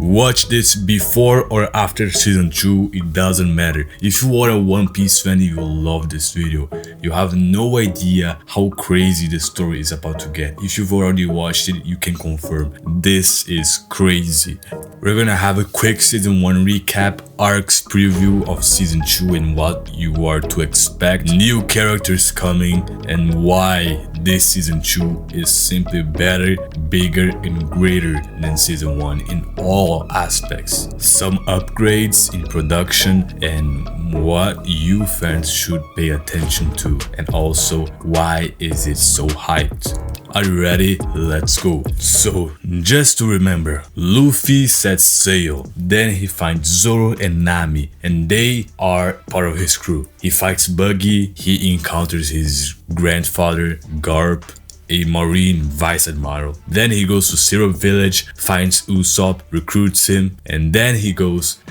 Watch this before or after season 2, it doesn't matter. If you are a One Piece fan, you will love this video. You have no idea how crazy the story is about to get. If you've already watched it, you can confirm this is crazy. We're gonna have a quick season 1 recap, arcs preview of season 2 and what you are to expect, new characters coming, and why this season 2 is simply better, bigger and greater than season 1 in all aspects. Some upgrades in production and what you fans should pay attention to, and also why is it so hyped. Are you ready? Let's go. So, just to remember, Luffy sets sail, then he finds Zoro and Nami, and they are part of his crew. He fights Buggy, he encounters his grandfather, Garp, a Marine Vice Admiral. Then he goes to Syrup Village, finds Usopp, recruits him, and then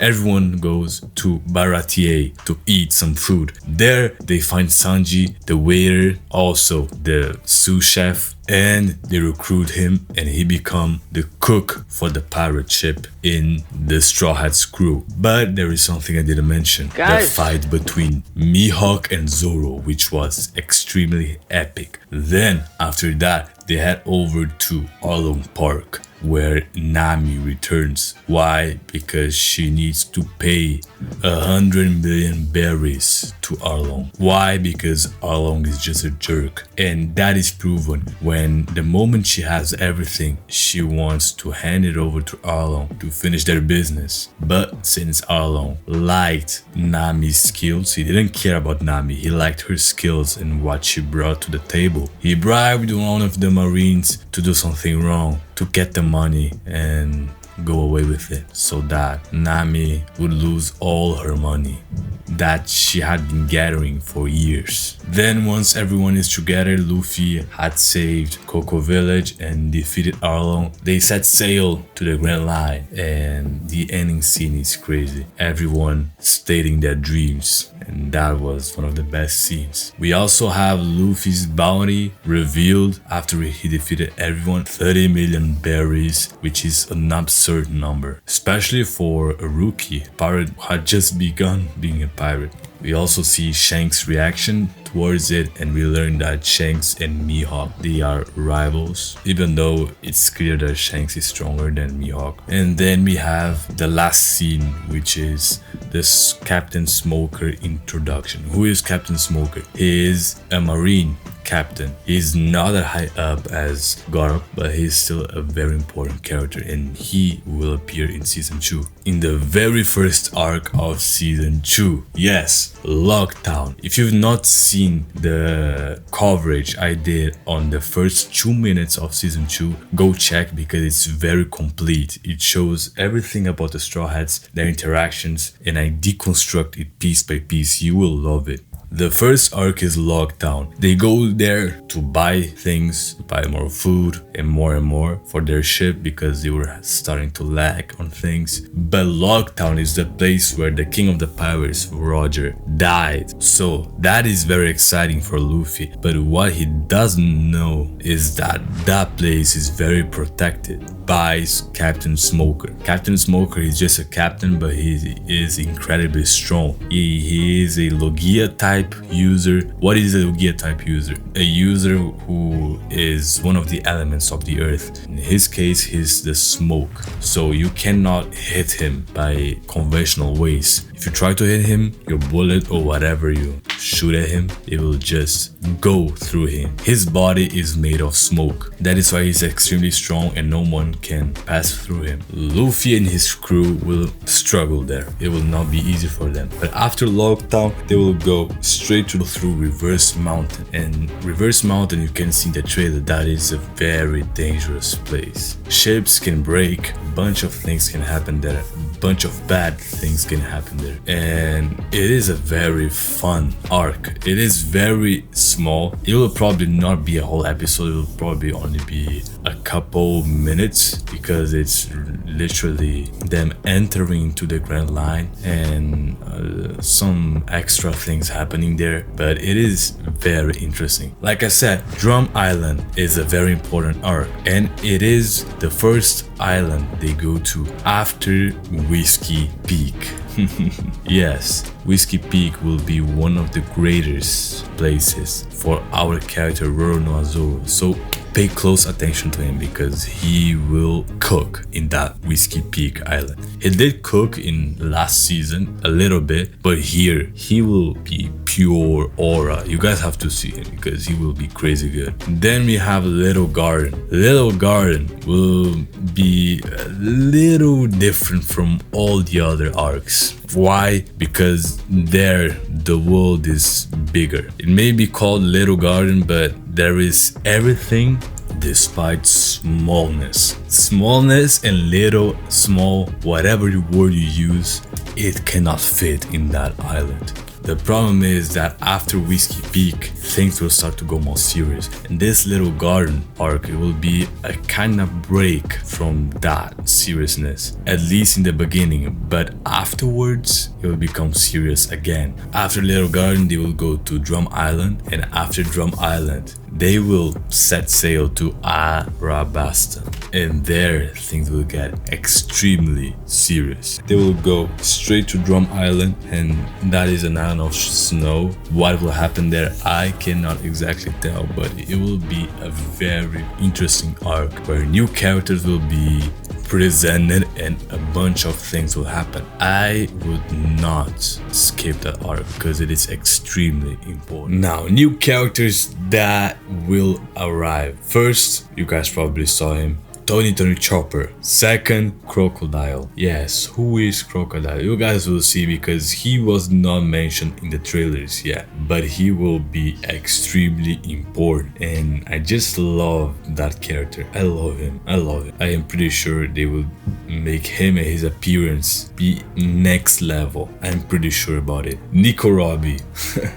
everyone goes to Baratier to eat some food. There they find Sanji, the waiter, also the sous chef, and they recruit him and he become the cook for the pirate ship in the Straw Hats crew. But there is something I didn't mention. The fight between Mihawk and Zoro, which was extremely epic. Then after that they head over to Arlong Park, where Nami returns. Why? Because she needs to pay 100 million berries to Arlong. Why? Because Arlong is just a jerk, and that is proven when the moment she has everything, she wants to hand it over to Arlong to finish their business. But since Arlong liked Nami's skills, he didn't care about Nami, he liked her skills and what she brought to the table. He bribed one of the Marines to do something wrong, to get the money and go away with it, so that Nami would lose all her money that she had been gathering for years. Then once everyone is together, Luffy had saved Coco Village and defeated Arlong. They set sail to the Grand Line, and the ending scene is crazy. Everyone stating their dreams, and that was one of the best scenes. We also have Luffy's bounty revealed after he defeated everyone, 30 million berries, which is an absurd number, especially for a rookie. Pirate had just begun being a pirate. We also see Shanks' reaction towards it, and we learn that Shanks and Mihawk, they are rivals, even though it's clear that Shanks is stronger than Mihawk. And then we have the last scene, which is this Captain Smoker introduction. Who is Captain Smoker? He is a Marine captain. He's not as high up as Garp, but he's still a very important character, and he will appear in season 2. In the very first arc of season 2. Yes, Lockdown. If you've not seen the coverage I did on the first 2 minutes of season 2, go check because it's very complete. It shows everything about the Straw Hats, their interactions, and I deconstruct it piece by piece. You will love it. The first arc is Lockdown. They go there to buy things, buy more food and more for their ship because they were starting to lack on things. But Lockdown is the place where the king of the pirates, Roger, died. So that is very exciting for Luffy. But what he doesn't know is that that place is very protected by Captain Smoker. Captain Smoker is just a captain, but he is incredibly strong. He is a Logia type user. What is a Logia type user? A user who is one of the elements of the earth. In his case, he's the smoke. So you cannot hit him by conventional ways. If you try to hit him, your bullet or whatever you shoot at him, it will just go through him. His body is made of smoke. That is why he's extremely strong and no one can pass through him. Luffy and his crew will struggle there. It will not be easy for them. But after Lockdown, they will go straight through Reverse Mountain. And Reverse Mountain, you can see in the trailer, that is a very dangerous place. Ships can break, a bunch of things can happen there. Bunch of bad things can happen there, and it is a very fun arc. It is very small. It will probably not be a whole episode. It will probably only be a couple minutes because it's literally them entering into the Grand Line and some extra things happening there, but it is very interesting. Like I said, Drum Island is a very important arc, and it is the first island they go to after Whiskey Peak. Yes, Whiskey Peak will be one of the greatest places for our character Roro Azul, so pay close attention to him because he will cook in that Whiskey Peak island. He did cook in last season a little bit, but here he will be pure aura. You guys have to see him because he will be crazy good. Then we have Little Garden. Little Garden will be a little different from all the other arcs. Why? Because there the world is bigger. It may be called Little Garden, but there is everything despite smallness. Smallness and little, small, whatever the word you use, it cannot fit in that island. The problem is that after Whiskey Peak, things will start to go more serious. And this Little Garden arc, it will be a kind of break from that seriousness, at least in the beginning. But afterwards, it will become serious again. After Little Garden, they will go to Drum Island. And after Drum Island, they will set sail to Arabasta. And there, things will get extremely serious. They will go straight to Drum Island, and that is an island of snow. What will happen there, I cannot exactly tell, but it will be a very interesting arc where new characters will be presented and a bunch of things will happen. I would not skip that arc because it is extremely important. Now, new characters that will arrive. First, you guys probably saw him, Tony Chopper. Second, Crocodile. Yes, who is Crocodile? You guys will see because he was not mentioned in the trailers yet, but he will be extremely important, and I just love that character. I love him. I love it. I am pretty sure they will make him and his appearance be next level. I'm pretty sure about it. Nico Robin.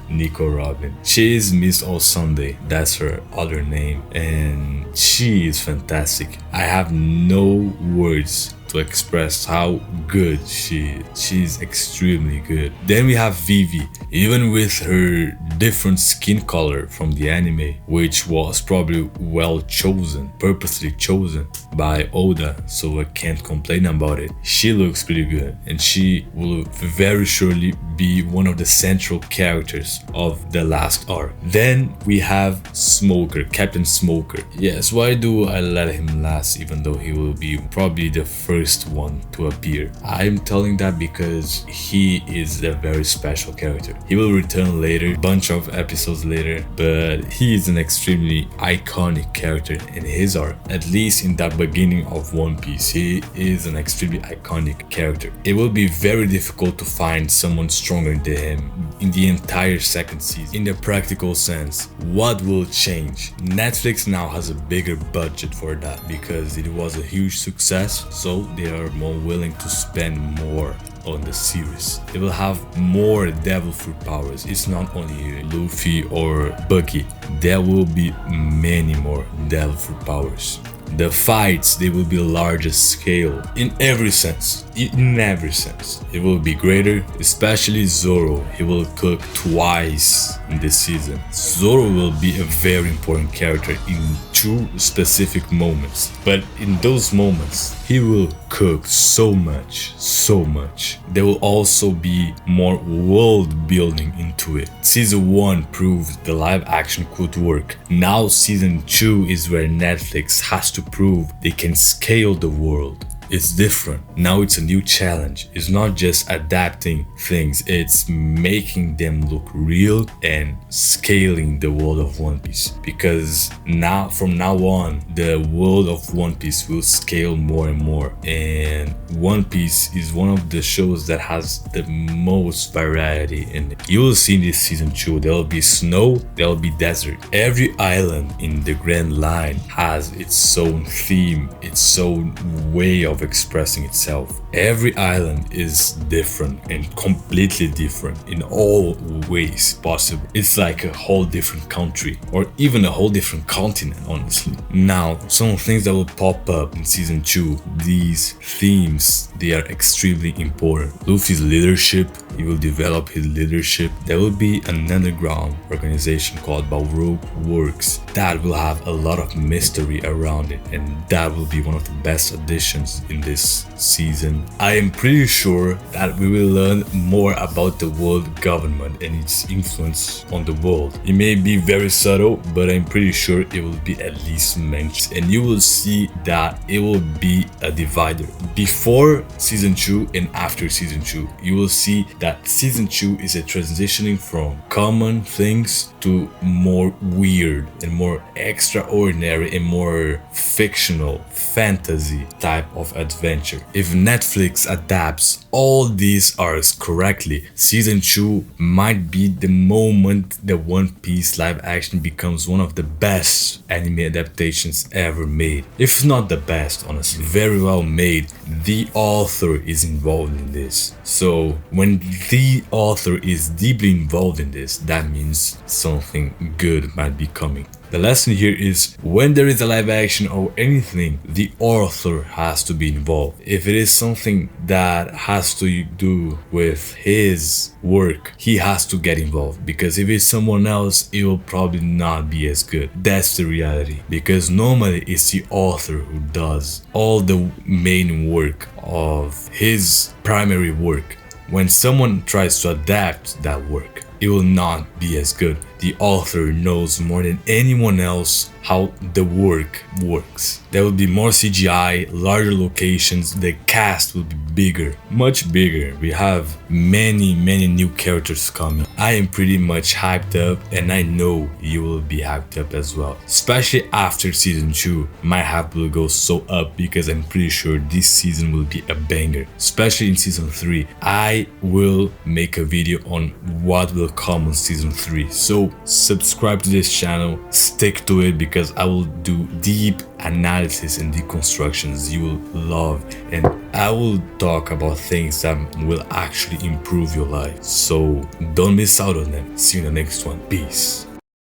Nico Robin. She is Miss All Sunday. That's her other name, and she is fantastic. I have no words to express how good she is. She's extremely good. Then we have Vivi. Even with her different skin color from the anime, which was probably well chosen, purposely chosen by Oda, so I can't complain about it. She looks pretty good, and she will very surely be one of the central characters of the last arc. Then we have Smoker, Captain Smoker. Yes, why do I let him last even though he will be probably the first one to appear? I'm telling that because he is a very special character. He will return later, bunch of episodes later, but he is an extremely iconic character in his arc. At least in that beginning of One Piece, he is an extremely iconic character. It will be very difficult to find someone stronger than him in the entire second season. In the practical sense, what will change? Netflix now has a bigger budget for that because it was a huge success, so they are more willing to spend more on the series. They will have more devil fruit powers. It's not only Luffy or Buggy. There will be many more devil fruit powers. The fights, they will be larger scale in every sense. In every sense, it will be greater, especially Zoro. He will cook twice in this season. Zoro will be a very important character in two specific moments, but in those moments, he will cook so much, so much. There will also be more world building into it. Season 1 proved the live action could work. Now season 2 is where Netflix has to prove they can scale the world. It's different. Now it's a new challenge. It's not just adapting things, it's making them look real and scaling the world of One Piece. Because from now on, the world of One Piece will scale more and more. And One Piece is one of the shows that has the most variety in it. You will see in this season 2, there will be snow, there will be desert. Every island in the Grand Line has its own theme, its own way of expressing itself. Every island is different and completely different in all ways possible. It's like a whole different country, or even a whole different continent, honestly. Now, some things that will pop up in season 2, these themes, they are extremely important. Luffy's leadership, he will develop his leadership. There will be an underground organization called Baroque Works that will have a lot of mystery around it, and that will be one of the best additions in this season. I am pretty sure that we will learn more about the world government and its influence on the world. It may be very subtle, but I'm pretty sure it will be at least mentioned, and you will see that it will be a divider. Before season 2 and after season 2, you will see that season 2 is a transitioning from common things to more weird and more extraordinary and more fictional fantasy type of adventure. If Netflix adapts all these arcs correctly, season 2 might be the moment the One Piece live action becomes one of the best anime adaptations ever made. If not the best, honestly, very well made. The author is involved in this. So when the author is deeply involved in this, that means something good might be coming. The lesson here is, when there is a live action or anything, the author has to be involved. If it is something that has to do with his work, he has to get involved, because if it's someone else, it will probably not be as good. That's the reality, because normally it's the author who does all the main work of his primary work. When someone tries to adapt that work, it will not be as good. The author knows more than anyone else how the work works. There will be more CGI, larger locations, the cast will be bigger, much bigger. We have many new characters coming. I am pretty much hyped up, and I know you will be hyped up as well. Especially after season 2, my hype will go so up, because I'm pretty sure this season will be a banger. Especially in season 3, I will make a video on what will come on season 3. So subscribe to this channel, stick to it, because I will do deep analysis and deconstructions you will love, and I will talk about things that will actually improve your life. So don't miss out on them. See you in the next one. Peace.